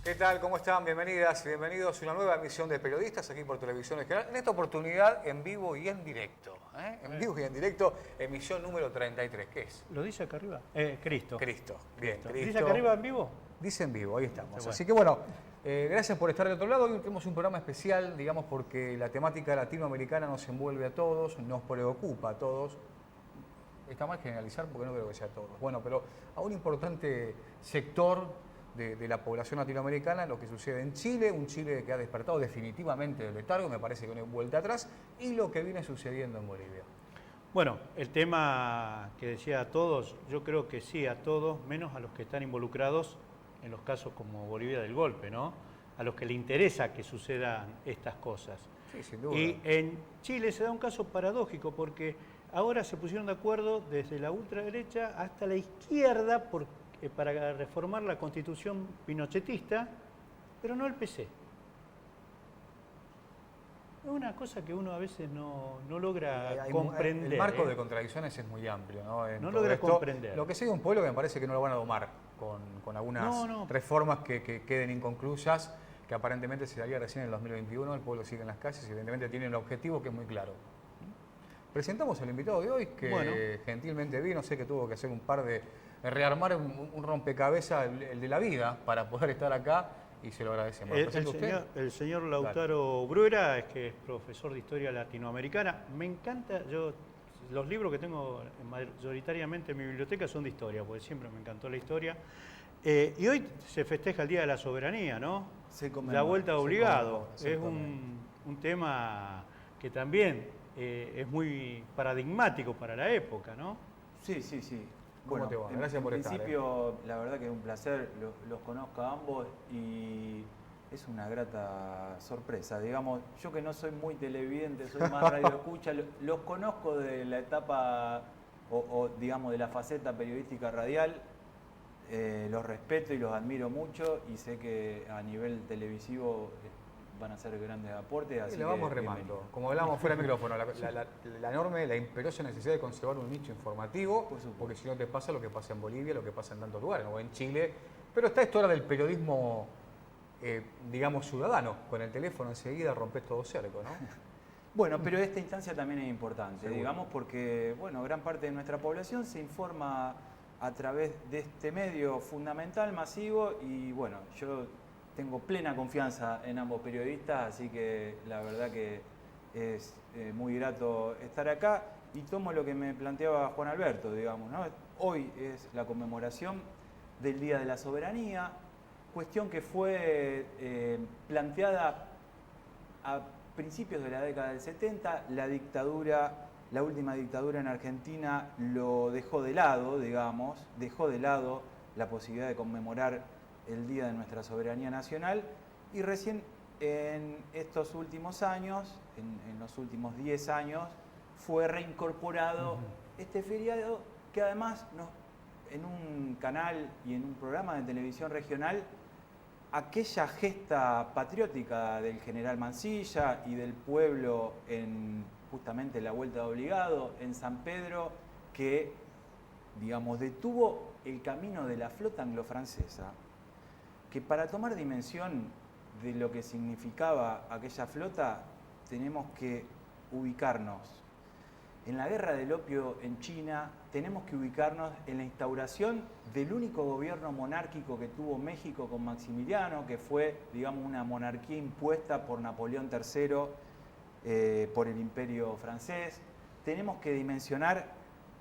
¿Qué tal? ¿Cómo están? Bienvenidas y bienvenidos a una nueva emisión de Periodistas aquí por Televisión Regional. En esta oportunidad en vivo y en directo. En vivo y en directo, emisión número 33. ¿Qué es? ¿Lo dice acá arriba? Cristo. Cristo. Bien, Cristo. ¿Dice acá arriba en vivo? Dice en vivo, ahí estamos. Bueno. Así que bueno, gracias por estar de otro lado. Hoy tenemos un programa especial, digamos, porque la temática latinoamericana nos envuelve a todos, nos preocupa a todos. Está mal generalizar porque no creo que sea a todos. Bueno, pero a un importante sector de la población latinoamericana, lo que sucede en Chile, un Chile que ha despertado definitivamente del letargo, me parece que no hay vuelta atrás, y lo que viene sucediendo en Bolivia. Bueno, el tema que decía a todos, yo creo que sí a todos, menos a los que están involucrados en los casos como Bolivia del golpe, ¿no? A los que le interesa que sucedan estas cosas. Sí, sin duda. Y en Chile se da un caso paradójico porque ahora se pusieron de acuerdo desde la ultraderecha hasta la izquierda para reformar la constitución pinochetista, pero no el PC. Es una cosa que uno a veces no logra comprender. El marco de contradicciones es muy amplio, ¿no? No logra comprender. Lo que sigue un pueblo que me parece que no lo van a domar con algunas reformas que queden inconclusas, que aparentemente se daría recién en el 2021. El pueblo sigue en las calles y evidentemente tiene un objetivo que es muy claro. Presentamos al invitado de hoy, que gentilmente vino, sé que tuvo que hacer un par de rearmar un rompecabezas, el de la vida, para poder estar acá, y se lo agradecemos. El señor Lautaro Bruera, que es profesor de Historia Latinoamericana. Me encanta, los libros que tengo mayoritariamente en mi biblioteca son de historia, porque siempre me encantó la historia. Y hoy se festeja el Día de la Soberanía, ¿no? La vuelta obligado. Es un tema que también es muy paradigmático para la época, ¿no? Sí, sí, sí. ¿Cómo te va? Gracias por estar. En principio, la verdad que es un placer, los conozco a ambos y es una grata sorpresa. Digamos, yo que no soy muy televidente, soy más radioescucha, los conozco de la etapa o digamos de la faceta periodística radial, los respeto y los admiro mucho y sé que a nivel televisivo van a hacer grandes aportes. Así y le vamos remando. Como hablábamos fuera del micrófono, la enorme, la imperiosa necesidad de conservar un nicho informativo, porque si no te pasa lo que pasa en Bolivia, lo que pasa en tantos lugares, o en Chile. Pero está esto ahora del periodismo, digamos, ciudadano. Con el teléfono enseguida rompes todo cerco, ¿no? Bueno, pero esta instancia también es importante, seguro, digamos, porque bueno, gran parte de nuestra población se informa a través de este medio fundamental, masivo, y bueno, yo tengo plena confianza en ambos periodistas, así que la verdad que es muy grato estar acá. Y tomo lo que me planteaba Juan Alberto, digamos, ¿no? Hoy es la conmemoración del Día de la Soberanía, cuestión que fue planteada a principios de la década del 70. La última dictadura en Argentina lo dejó de lado, digamos, dejó de lado la posibilidad de conmemorar el Día de nuestra Soberanía Nacional, y recién en estos últimos años, en los últimos 10 años, fue reincorporado este feriado que además en un canal y en un programa de televisión regional, aquella gesta patriótica del general Mansilla y del pueblo en justamente la vuelta de obligado en San Pedro, que digamos detuvo el camino de la flota anglo-francesa, que para tomar dimensión de lo que significaba aquella flota tenemos que ubicarnos en la guerra del opio en China, tenemos que ubicarnos en la instauración del único gobierno monárquico que tuvo México con Maximiliano, que fue, digamos, una monarquía impuesta por Napoleón III, por el Imperio francés. Tenemos que dimensionar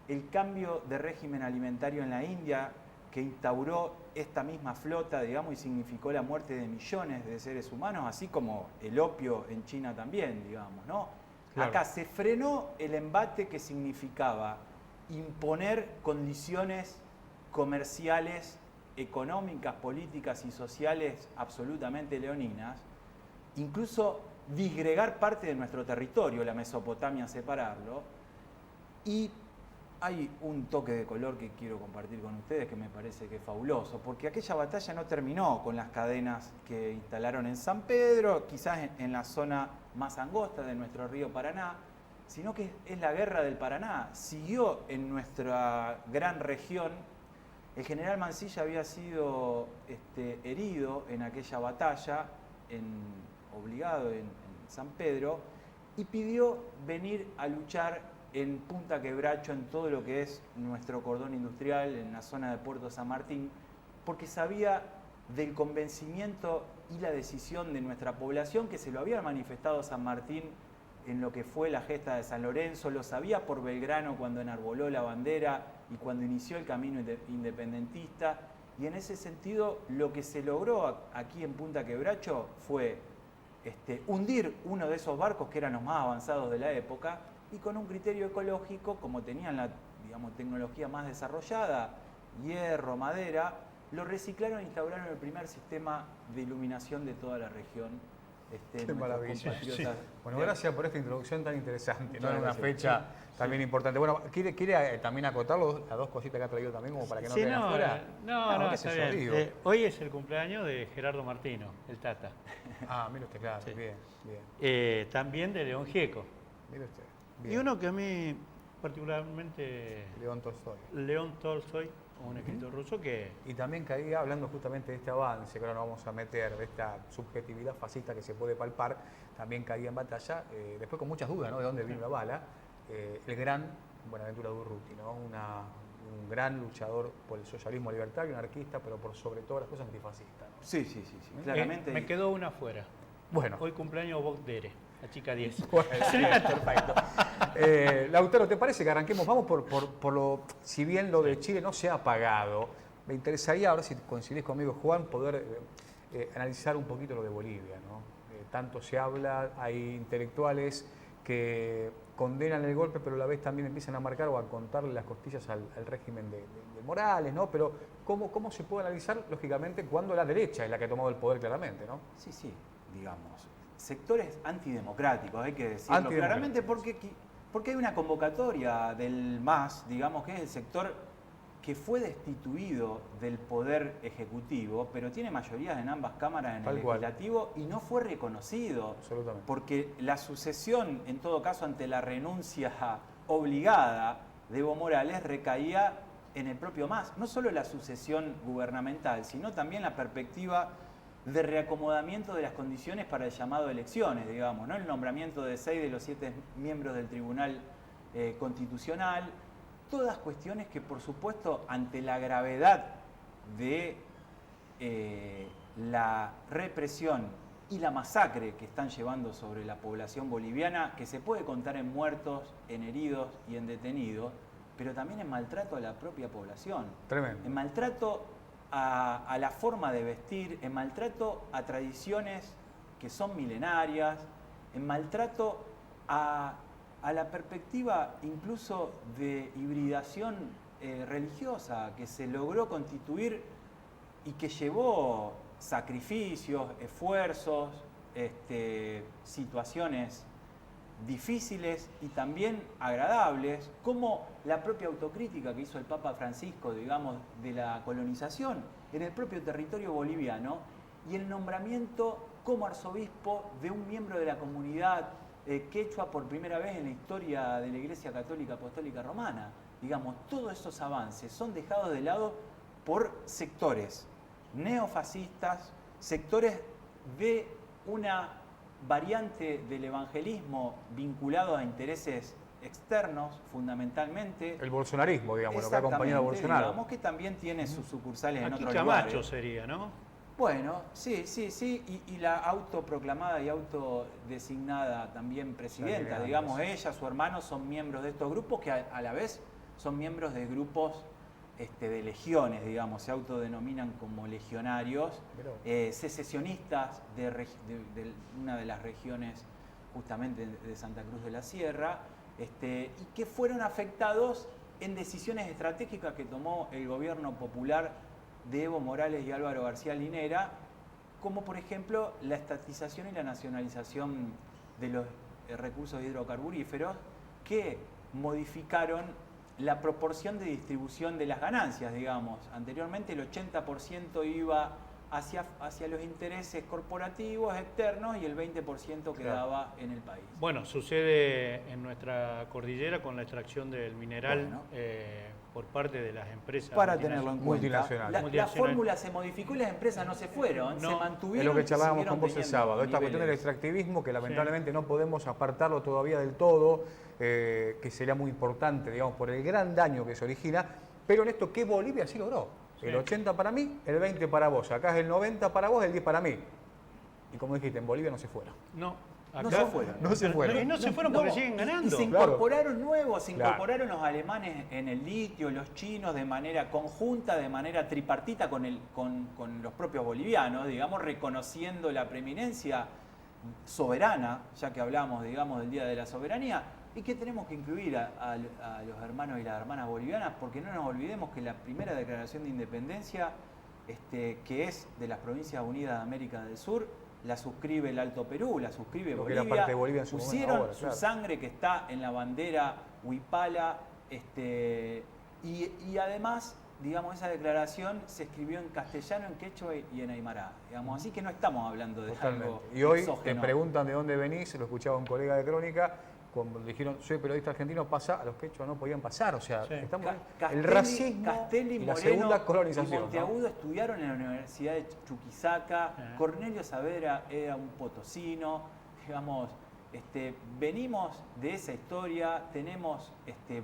el cambio de régimen alimentario en la India, que instauró esta misma flota, digamos, y significó la muerte de millones de seres humanos, así como el opio en China también, digamos, ¿no? Claro. Acá se frenó el embate que significaba imponer condiciones comerciales, económicas, políticas y sociales absolutamente leoninas, incluso disgregar parte de nuestro territorio, la Mesopotamia, separarlo. Y hay un toque de color que quiero compartir con ustedes que me parece que es fabuloso, porque aquella batalla no terminó con las cadenas que instalaron en San Pedro, quizás en la zona más angosta de nuestro río Paraná, sino que es la guerra del Paraná. Siguió en nuestra gran región. El general Mansilla había sido herido en aquella batalla, obligado en San Pedro, y pidió venir a luchar en Punta Quebracho, en todo lo que es nuestro cordón industrial, en la zona de Puerto San Martín, porque sabía del convencimiento y la decisión de nuestra población, que se lo había manifestado San Martín en lo que fue la gesta de San Lorenzo, lo sabía por Belgrano cuando enarboló la bandera y cuando inició el camino independentista, y en ese sentido lo que se logró aquí en Punta Quebracho fue hundir uno de esos barcos que eran los más avanzados de la época, y con un criterio ecológico, como tenían la tecnología más desarrollada, hierro, madera, lo reciclaron e instauraron el primer sistema de iluminación de toda la región. Qué maravilla. Sí. Bueno, gracias por esta introducción tan interesante, ¿no? En una Gracias. fecha también importante. Bueno, ¿quiere también acotarlo las dos cositas que ha traído también como para que no queden afuera? No, qué está sé yo, bien. digo. Hoy es el cumpleaños de Gerardo Martino, el Tata. Ah, mire usted, claro, Sí. bien. También de León Gieco. Mire usted. Y Bien. uno que a mí particularmente, León Tolstoy. León Tolstoy, un escritor ruso que... Y también caía hablando justamente de este avance, que ahora nos vamos a meter, de esta subjetividad fascista que se puede palpar, también caía en batalla, después con muchas dudas, ¿no? De dónde vino la bala, el gran Buenaventura Durruti, ¿no? Un gran luchador por el socialismo libertario, anarquista, pero por sobre todas las cosas antifascista, ¿no? Sí, claramente. me quedó una afuera. Bueno. Hoy cumpleaños Bob Dere, la chica 10. Bueno, perfecto. Lautaro, ¿te parece que arranquemos? Vamos por lo, si bien lo de Chile no se ha apagado, me interesaría, ahora si coincidís conmigo, Juan, poder analizar un poquito lo de Bolivia, ¿no? Tanto se habla, hay intelectuales que condenan el golpe, pero a la vez también empiezan a marcar o a contarle las costillas al régimen de Morales, ¿no? Pero ¿cómo se puede analizar, lógicamente, cuando la derecha es la que ha tomado el poder claramente, ¿no? Sí, digamos. Sectores antidemocráticos, hay que decirlo claramente, porque hay una convocatoria del MAS, digamos, que es el sector que fue destituido del poder ejecutivo, pero tiene mayorías en ambas cámaras en el legislativo y no fue reconocido. Absolutamente. Porque la sucesión, en todo caso, ante la renuncia obligada de Evo Morales, recaía en el propio MAS. No solo la sucesión gubernamental, sino también la perspectiva de reacomodamiento de las condiciones para el llamado a elecciones, digamos, ¿no? El nombramiento de 6 de los 7 miembros del Tribunal Constitucional, todas cuestiones que, por supuesto, ante la gravedad de la represión y la masacre que están llevando sobre la población boliviana, que se puede contar en muertos, en heridos y en detenidos, pero también en maltrato a la propia población. Tremendo. En maltrato a la forma de vestir, en maltrato a tradiciones que son milenarias, en maltrato a la perspectiva incluso de hibridación religiosa que se logró constituir y que llevó sacrificios, esfuerzos, situaciones difíciles y también agradables, como la propia autocrítica que hizo el Papa Francisco, digamos, de la colonización en el propio territorio boliviano y el nombramiento como arzobispo de un miembro de la comunidad quechua por primera vez en la historia de la Iglesia Católica Apostólica Romana. Digamos, todos esos avances son dejados de lado por sectores neofascistas, sectores de una variante del evangelismo vinculado a intereses externos, fundamentalmente. El bolsonarismo, digamos, lo que ha acompañado a Bolsonaro. Digamos que también tiene sus sucursales en Aquí otros Camacho lugares. sería, ¿no? Bueno, sí, y la autoproclamada y autodesignada también presidenta, digamos, ella, su hermano son miembros de estos grupos que a la vez son miembros de grupos de legiones, digamos, se autodenominan como legionarios, secesionistas de una de las regiones justamente de Santa Cruz de la Sierra, y que fueron afectados en decisiones estratégicas que tomó el gobierno popular de Evo Morales y Álvaro García Linera, como por ejemplo la estatización y la nacionalización de los recursos hidrocarburíferos, que modificaron la proporción de distribución de las ganancias, digamos. Anteriormente el 80% iba hacia los intereses corporativos externos y el 20% quedaba en el país. Bueno, sucede en nuestra cordillera con la extracción del mineral por parte de las empresas para tenerlo en cuenta. Multinacionales. La fórmula se modificó y las empresas no se fueron, se mantuvieron. Es lo que charlábamos siguieron con vos el sábado. Esta cuestión del extractivismo, que lamentablemente no podemos apartarlo todavía del todo, que sería muy importante, digamos, por el gran daño que se origina, pero en esto que Bolivia sí logró. El 80 para mí, el 20 para vos. Acá es el 90 para vos, el 10 para mí. Y como dijiste, en Bolivia no se fueron. No, acá no se fueron. No se fueron. Y no se fueron porque siguen ganando. Y se incorporaron nuevos, se incorporaron los alemanes en el litio, los chinos de manera conjunta, de manera tripartita con los propios bolivianos, digamos, reconociendo la preeminencia soberana, ya que hablamos, digamos, del Día de la Soberanía. Y que tenemos que incluir a los hermanos y las hermanas bolivianas, porque no nos olvidemos que la primera declaración de independencia, que es de las Provincias Unidas de América del Sur, la suscribe el Alto Perú, la suscribe Bolivia. Era parte de Bolivia en su pusieron ahora, su sangre que está en la bandera huipala, y además, digamos, esa declaración se escribió en castellano, en quechua y en aymara, digamos, así que no estamos hablando de algo Y hoy exógeno. te preguntan de dónde venís, lo escuchaba un colega de Crónica, cuando le dijeron, soy periodista argentino, pasa, a los quechua no podían pasar, o sea, estamos el racismo Castelli, y la Moreno segunda colonización. Y Monteagudo estudiaron en la Universidad de Chuquisaca, Cornelio Saavedra era un potosino, digamos, venimos de esa historia, tenemos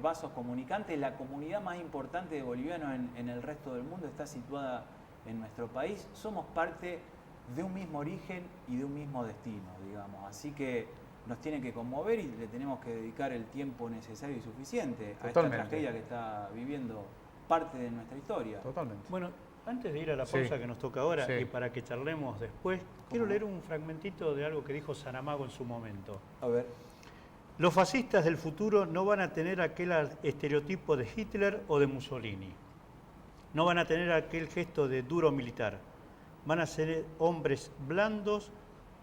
vasos comunicantes, la comunidad más importante de bolivianos en el resto del mundo está situada en nuestro país, somos parte de un mismo origen y de un mismo destino, digamos, así que nos tiene que conmover y le tenemos que dedicar el tiempo necesario y suficiente a esta tragedia que está viviendo parte de nuestra historia. Totalmente. Bueno, antes de ir a la pausa que nos toca ahora y para que charlemos después, quiero leer un fragmentito de algo que dijo Saramago en su momento. A ver. Los fascistas del futuro no van a tener aquel estereotipo de Hitler o de Mussolini. No van a tener aquel gesto de duro militar. Van a ser hombres blandos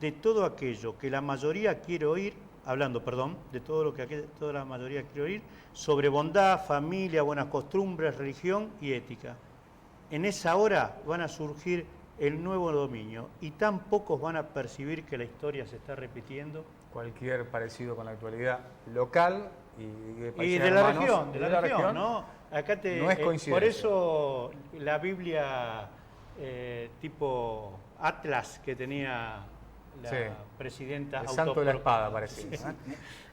de todo aquello que la mayoría quiere oír, de todo lo que toda la mayoría quiere oír, sobre bondad, familia, buenas costumbres, religión y ética. En esa hora van a surgir el nuevo dominio y tan pocos van a percibir que la historia se está repitiendo. Cualquier parecido con la actualidad local y de la región, ¿no? Acá no es coincidencia. Por eso la Biblia tipo Atlas que tenía la presidenta. El santo de la espada, parece. Sí.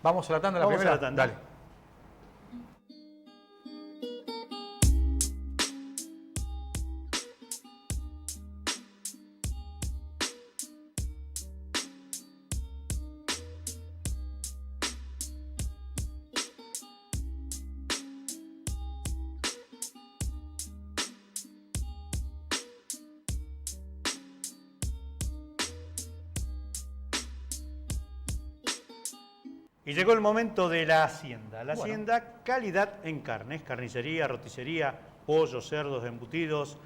Vamos a la tanda, la primera. Dale. Y llegó el momento de la hacienda. La hacienda, calidad en carnes, carnicería, roticería, pollos, cerdos, embutidos.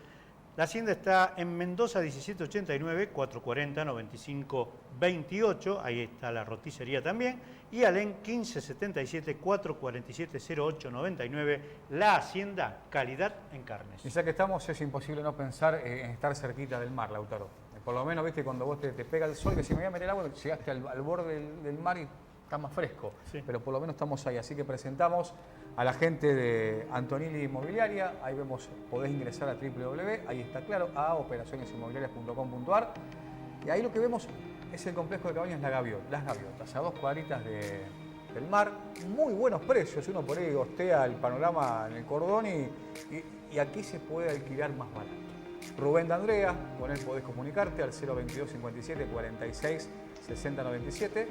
La hacienda está en Mendoza 1789, 440-9528, ahí está la roticería también. Y Alén 1577, 447-0899, la hacienda, calidad en carnes. Y ya que estamos, es imposible no pensar en estar cerquita del mar, Lautaro. Por lo menos, viste, cuando vos te pega el sol, que si me voy a meter el agua, llegaste al borde del mar y está más fresco, pero por lo menos estamos ahí. Así que presentamos a la gente de Antonelli Inmobiliaria. Ahí vemos, podés ingresar a www, ahí está claro, a operacionesinmobiliarias.com.ar. Y ahí lo que vemos es el complejo de cabañas Las Gaviotas, a 2 cuadritas del mar. Muy buenos precios, uno por ahí gostea el panorama en el cordón y aquí se puede alquilar más barato. Rubén D'Andrea, con él podés comunicarte al 022 57 46 60 97.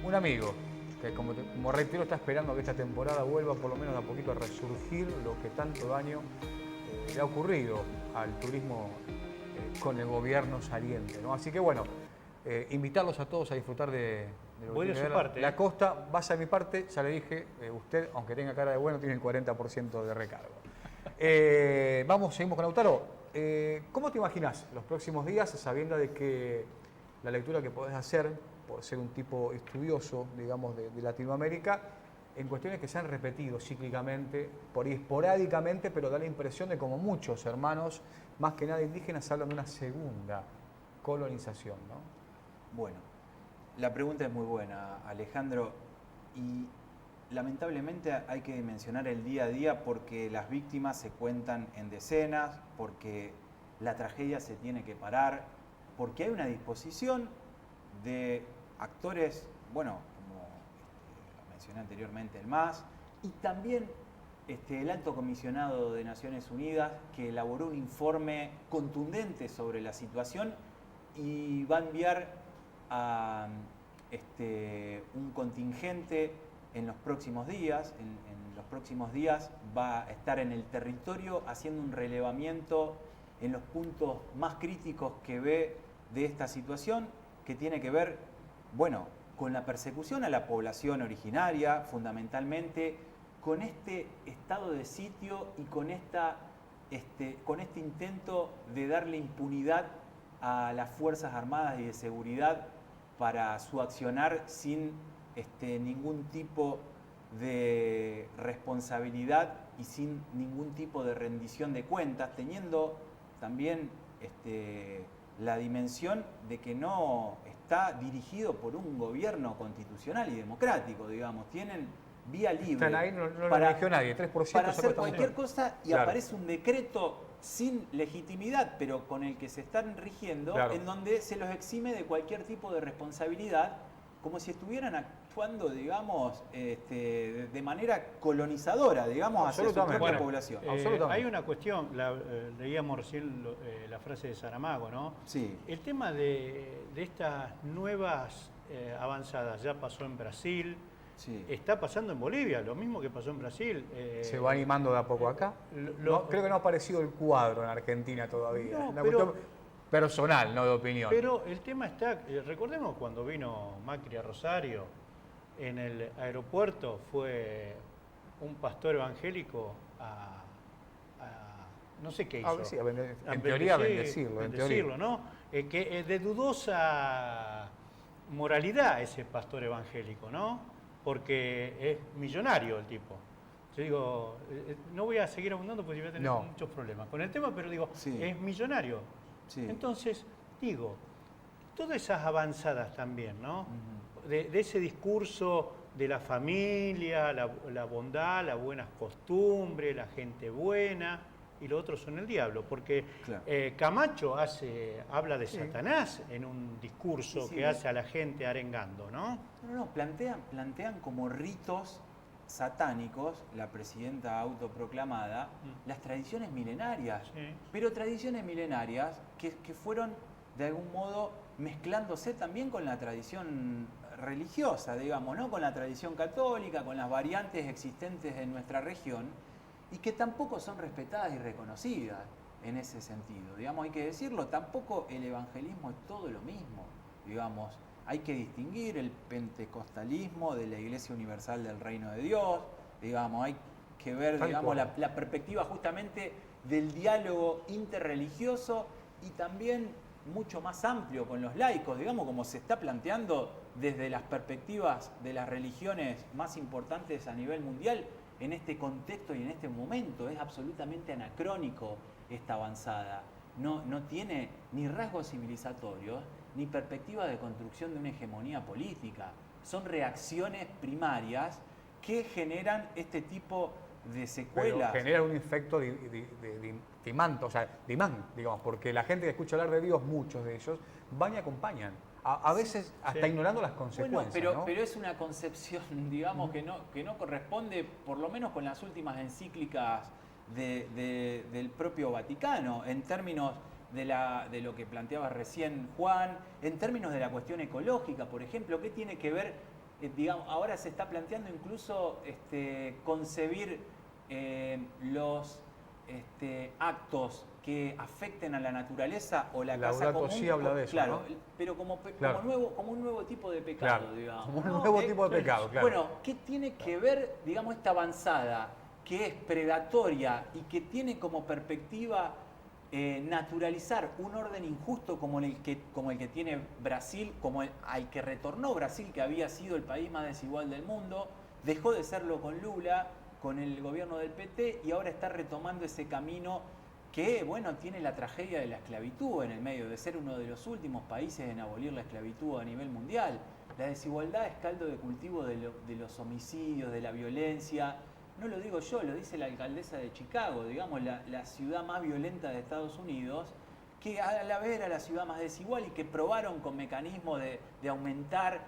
Un amigo que, como reitero, está esperando que esta temporada vuelva por lo menos de a poquito a resurgir lo que tanto daño le ha ocurrido al turismo con el gobierno saliente, ¿no? Así que bueno, invitarlos a todos a disfrutar de de lo que Voy de tiene su que ver parte, la costa, vaya a mi parte, ya le dije, usted, aunque tenga cara de bueno, tiene el 40% de recargo. Seguimos con Lautaro. ¿Cómo te imaginas los próximos días, sabiendo de que la lectura que podés hacer, por ser un tipo estudioso, digamos, de Latinoamérica, en cuestiones que se han repetido cíclicamente, por ahí esporádicamente, pero da la impresión de como muchos hermanos, más que nada indígenas, hablan de una segunda colonización, ¿no? Bueno, la pregunta es muy buena, Alejandro, y lamentablemente hay que mencionar el día a día porque las víctimas se cuentan en decenas, porque la tragedia se tiene que parar, porque hay una disposición de actores, bueno, como lo mencioné anteriormente, el MAS, y también el Alto Comisionado de Naciones Unidas, que elaboró un informe contundente sobre la situación y va a enviar a un contingente en los próximos días. En los próximos días va a estar en el territorio haciendo un relevamiento en los puntos más críticos que ve de esta situación, que tiene que ver, bueno, con la persecución a la población originaria, fundamentalmente, con este estado de sitio y con este intento de darle impunidad a las Fuerzas Armadas y de Seguridad para su accionar sin ningún tipo de responsabilidad y sin ningún tipo de rendición de cuentas, teniendo también la dimensión de que no está dirigido por un gobierno constitucional y democrático, digamos. Tienen vía libre Están ahí, no lo para, eligió nadie, 3% para hacer cualquier cosa y claro. Aparece un decreto sin legitimidad, pero con el que se están rigiendo, claro. en donde se los exime de cualquier tipo de responsabilidad, como si estuvieran actuando, digamos, de manera colonizadora, digamos, hacia su propia población. Hay una cuestión, leíamos recién la frase de Saramago, ¿no? Sí. El tema de estas nuevas avanzadas ya pasó en Brasil, sí. Está pasando en Bolivia, lo mismo que pasó en Brasil. ¿Se va animando de a poco acá? Creo que no ha aparecido el cuadro en Argentina todavía. No, una cuestión personal, no de opinión. Pero el tema está, recordemos cuando vino Macri a Rosario, en el aeropuerto fue un pastor evangélico no sé qué hizo. Sí, en teoría bendecirlo, ¿no? Que es de dudosa moralidad ese pastor evangélico, ¿no? Porque es millonario el tipo. Yo digo, no voy a seguir abundando porque voy a tener muchos problemas con el tema, pero digo, es millonario. Sí. Entonces, digo, todas esas avanzadas también, ¿no? De ese discurso de la familia, la bondad, las buenas costumbres, la gente buena, y los otros son el diablo, porque claro. Camacho habla de Satanás en un discurso que hace a la gente arengando, ¿no? No, plantean como ritos satánicos, la presidenta autoproclamada, las tradiciones milenarias, pero tradiciones milenarias que fueron de algún modo mezclándose también con la tradición religiosa, digamos, ¿no? Con la tradición católica, con las variantes existentes en nuestra región, y que tampoco son respetadas y reconocidas en ese sentido. Digamos, hay que decirlo, tampoco el evangelismo es todo lo mismo, digamos. Hay que distinguir el pentecostalismo de la Iglesia Universal del Reino de Dios, digamos, hay que ver, digamos, la perspectiva justamente del diálogo interreligioso y también mucho más amplio con los laicos, digamos, como se está planteando desde las perspectivas de las religiones más importantes a nivel mundial en este contexto y en este momento. Es absolutamente anacrónico esta avanzada. No tiene ni rasgos civilizatorios, ni perspectiva de construcción de una hegemonía política. Son reacciones primarias que generan este tipo de secuelas. Pero genera un efecto de imán, digamos, porque la gente que escucha hablar de Dios, muchos de ellos, van y acompañan. A veces hasta ignorando las consecuencias. Bueno, pero es una concepción, digamos, que no corresponde, por lo menos con las últimas encíclicas del propio Vaticano, en términos de lo que planteaba recién Juan, en términos de la cuestión ecológica, por ejemplo. ¿Qué tiene que ver? Digamos, ahora se está planteando incluso concebir los actos que afecten a la naturaleza o la casa Laudato común. Si habla de eso, claro, ¿no? pero Claro. como un nuevo tipo de pecado, Claro, digamos. como un ¿no? nuevo tipo de pecado, claro. Bueno, ¿qué tiene que ver, digamos, esta avanzada que es predatoria y que tiene como perspectiva naturalizar un orden injusto como el que tiene Brasil, al que retornó Brasil, que había sido el país más desigual del mundo, dejó de serlo con Lula, con el gobierno del PT, y ahora está retomando ese camino que, bueno, tiene la tragedia de la esclavitud en el medio, de ser uno de los últimos países en abolir la esclavitud a nivel mundial. La desigualdad es caldo de cultivo de los homicidios, de la violencia. No lo digo yo, lo dice la alcaldesa de Chicago, digamos, la ciudad más violenta de Estados Unidos, que a la vez era la ciudad más desigual y que probaron con mecanismos de aumentar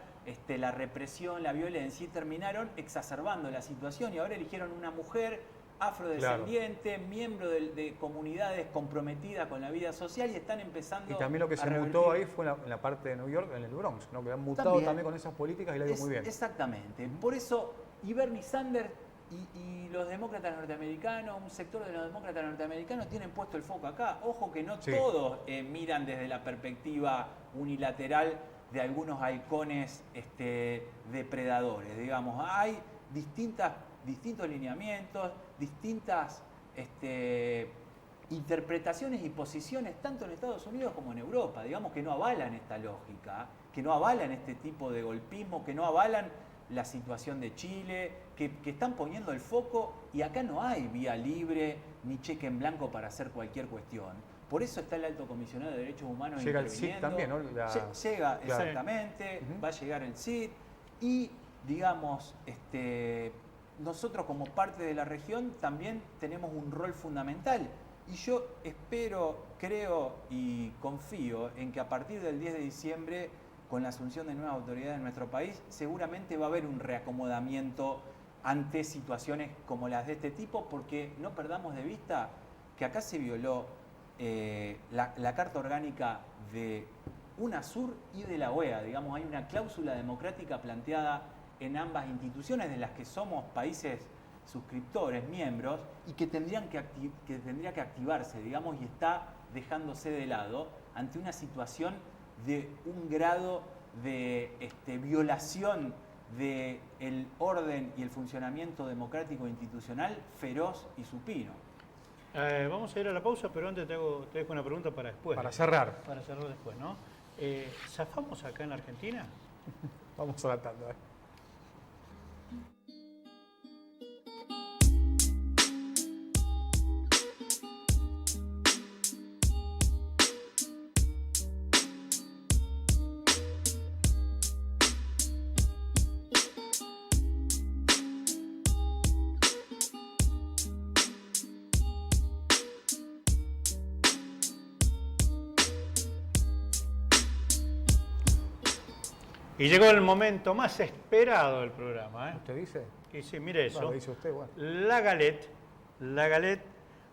la represión, la violencia, y terminaron exacerbando la situación, y ahora eligieron una mujer afrodescendiente, miembro de comunidades comprometidas con la vida social, y están empezando Y también lo que se mutó ahí fue en la parte de New York, en el Bronx, ¿no? Que han mutado también con esas políticas y le ha ido muy bien. Exactamente. Por eso, y Bernie Sanders y los demócratas norteamericanos, un sector de los demócratas norteamericanos tienen puesto el foco acá. Ojo que no todos miran desde la perspectiva unilateral de algunos halcones depredadores, digamos. Hay distintos lineamientos, distintas interpretaciones y posiciones, tanto en Estados Unidos como en Europa, digamos, que no avalan esta lógica, que no avalan este tipo de golpismo, que no avalan la situación de Chile, que están poniendo el foco, y acá no hay vía libre ni cheque en blanco para hacer cualquier cuestión. Por eso está el Alto Comisionado de Derechos Humanos llega el CID también, ¿no? Llega, exactamente, va a llegar el CID, y digamos, nosotros como parte de la región también tenemos un rol fundamental. Y yo espero, creo y confío en que a partir del 10 de diciembre, con la asunción de nuevas autoridades en nuestro país, seguramente va a haber un reacomodamiento ante situaciones como las de este tipo, porque no perdamos de vista que acá se violó la Carta Orgánica de UNASUR y de la OEA. Digamos, hay una cláusula democrática planteada en ambas instituciones, de las que somos países suscriptores, miembros, y que tendría que activarse, digamos, y está dejándose de lado ante una situación de un grado de violación del orden y el funcionamiento democrático e institucional feroz y supino. Vamos a ir a la pausa, pero antes te dejo una pregunta para después. Para cerrar. Para cerrar después, ¿no? ¿Zafamos acá en Argentina? Vamos a la tanda. Y llegó el momento más esperado del programa, ¿eh? ¿Usted dice? Y sí, mire eso. Bueno, lo dice usted, bueno. La galette,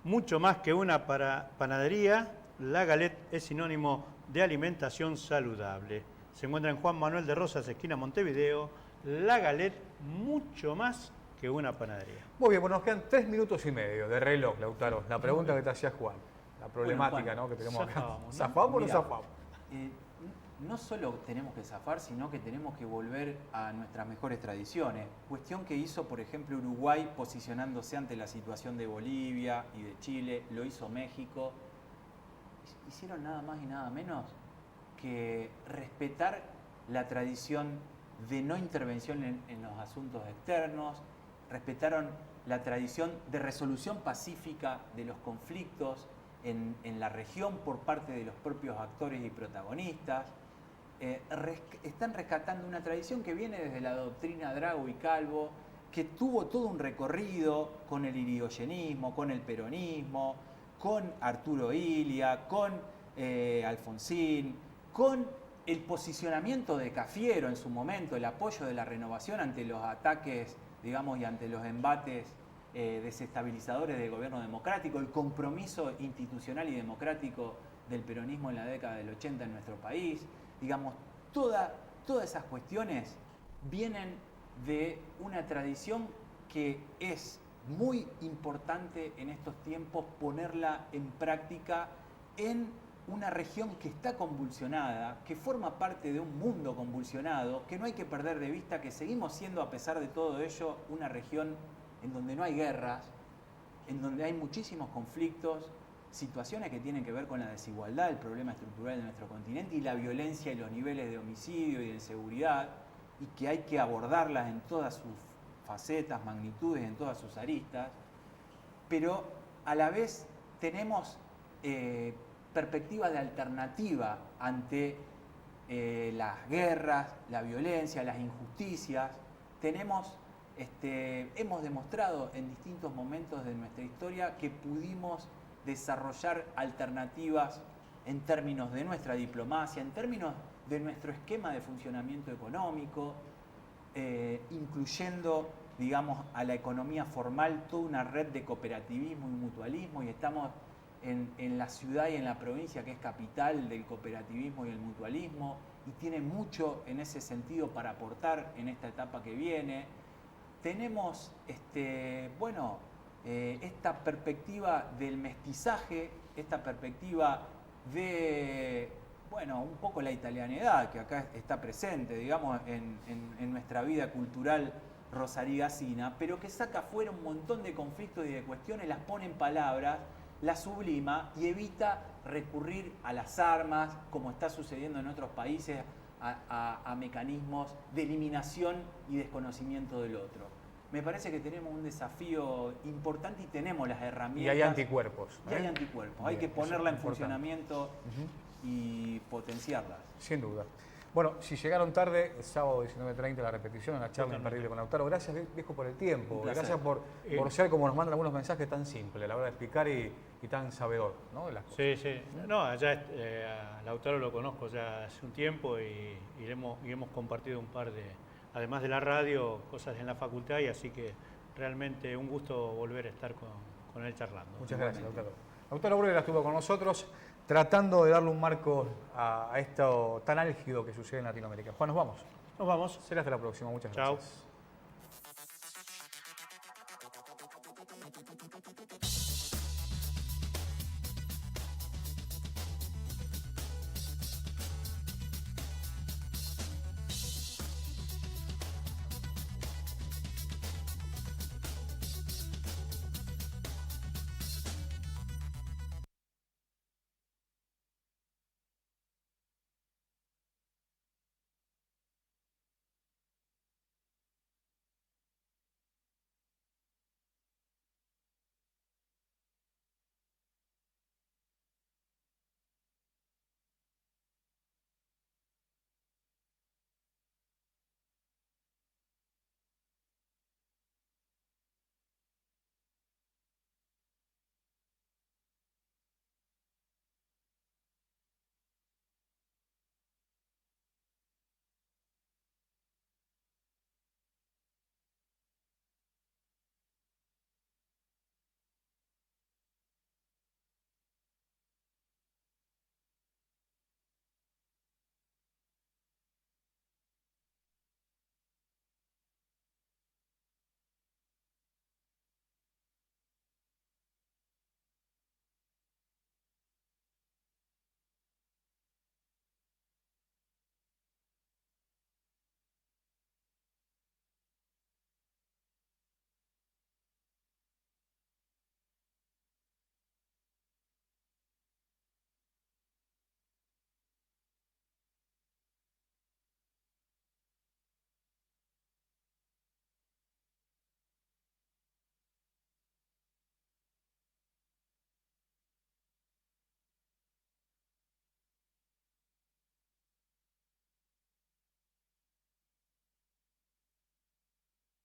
mucho más que una panadería, la galette es sinónimo de alimentación saludable. Se encuentra en Juan Manuel de Rosas, esquina Montevideo. La galette, mucho más que una panadería. Muy bien, bueno, nos quedan 3 minutos y medio de reloj, Lautaro. La pregunta que te hacía Juan, la problemática, Juan, ¿no? Que tenemos acá. zafamos, ¿no? ¿Zafamos o no Mirá, zafamos? No solo tenemos que zafar, sino que tenemos que volver a nuestras mejores tradiciones. Cuestión que hizo, por ejemplo, Uruguay posicionándose ante la situación de Bolivia y de Chile, lo hizo México. Hicieron nada más y nada menos que respetar la tradición de no intervención en los asuntos externos, respetaron la tradición de resolución pacífica de los conflictos en la región por parte de los propios actores y protagonistas. Están rescatando una tradición que viene desde la doctrina Drago y Calvo, que tuvo todo un recorrido con el irigoyenismo, con el peronismo, con Arturo Illia, con Alfonsín, con el posicionamiento de Cafiero en su momento, el apoyo de la renovación ante los ataques, digamos, y ante los embates desestabilizadores del gobierno democrático, el compromiso institucional y democrático del peronismo en la década del 80 en nuestro país. Digamos, todas esas cuestiones vienen de una tradición que es muy importante en estos tiempos ponerla en práctica en una región que está convulsionada, que forma parte de un mundo convulsionado, que no hay que perder de vista que seguimos siendo, a pesar de todo ello, una región en donde no hay guerras, en donde hay muchísimos conflictos, situaciones que tienen que ver con la desigualdad, el problema estructural de nuestro continente y la violencia y los niveles de homicidio y de inseguridad, y que hay que abordarlas en todas sus facetas, magnitudes, en todas sus aristas, pero a la vez tenemos perspectiva de alternativa ante las guerras, la violencia, las injusticias. Hemos demostrado en distintos momentos de nuestra historia que pudimos desarrollar alternativas en términos de nuestra diplomacia, en términos de nuestro esquema de funcionamiento económico, incluyendo, digamos, a la economía formal toda una red de cooperativismo y mutualismo, y estamos en la ciudad y en la provincia que es capital del cooperativismo y el mutualismo, y tiene mucho en ese sentido para aportar en esta etapa que viene. Tenemos esta perspectiva del mestizaje, esta perspectiva de un poco la italianidad que acá está presente, digamos, en nuestra vida cultural rosarigacina, pero que saca fuera un montón de conflictos y de cuestiones, las pone en palabras, las sublima y evita recurrir a las armas, como está sucediendo en otros países, a mecanismos de eliminación y desconocimiento del otro. Me parece que tenemos un desafío importante y tenemos las herramientas. Y hay anticuerpos. Y hay anticuerpos. Bien, hay que ponerla en funcionamiento y potenciarlas. Sin duda. Bueno, si llegaron tarde, el sábado 19:30 la repetición en la charla imperdible con Lautaro. Gracias, viejo, por el tiempo. Gracias por ser, como nos mandan algunos mensajes, tan simple a la hora de explicar y tan sabedor, ¿no? De las cosas. Sí. No, allá a Lautaro lo conozco ya hace un tiempo y hemos compartido un par de, además de la radio, cosas en la facultad, y así que realmente un gusto volver a estar con él charlando. Muchas gracias, Lautaro. Lautaro Bruera estuvo con nosotros tratando de darle un marco a esto tan álgido que sucede en Latinoamérica. Juan, nos vamos. Nos vamos. Será hasta la próxima. Muchas Chao. gracias.